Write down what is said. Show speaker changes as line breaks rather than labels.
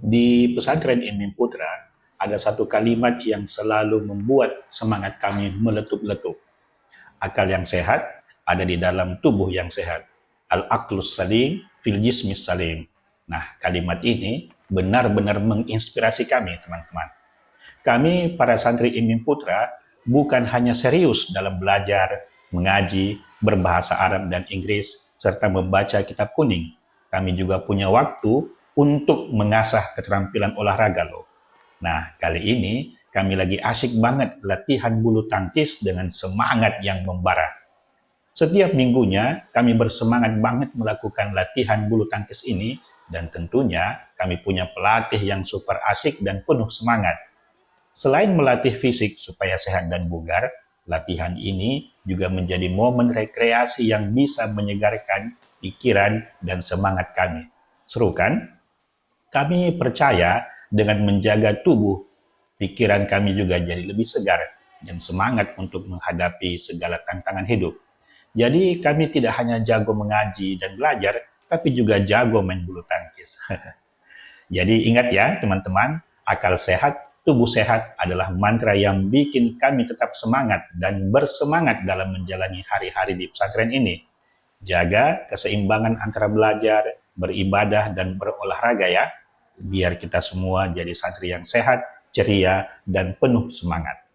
Di pesantren Imam Putra, ada satu kalimat yang selalu membuat semangat kami meletup-letup. Akal yang sehat ada di dalam tubuh yang sehat. Al-aqlus salim fil jismis salim. Nah, kalimat ini benar-benar menginspirasi kami, teman-teman. Kami, para santri Imam Putra, bukan hanya serius dalam belajar, mengaji, berbahasa Arab dan Inggris, serta membaca kitab kuning. Kami juga punya waktu untuk mengasah keterampilan olahraga loh. Nah, kali ini kami lagi asyik banget latihan bulu tangkis dengan semangat yang membara. Setiap minggunya kami bersemangat banget melakukan latihan bulu tangkis ini dan tentunya kami punya pelatih yang super asyik dan penuh semangat. Selain melatih fisik supaya sehat dan bugar, latihan ini juga menjadi momen rekreasi yang bisa menyegarkan pikiran dan semangat kami. Seru kan? Kami percaya dengan menjaga tubuh, pikiran kami juga jadi lebih segar dan semangat untuk menghadapi segala tantangan hidup. Jadi kami tidak hanya jago mengaji dan belajar, tapi juga jago main bulu tangkis. Jadi ingat ya teman-teman, akal sehat, tubuh sehat adalah mantra yang bikin kami tetap semangat dan bersemangat dalam menjalani hari-hari di pesantren ini. Jaga keseimbangan antara belajar, beribadah, dan berolahraga ya, biar kita semua jadi santri yang sehat, ceria, dan penuh semangat.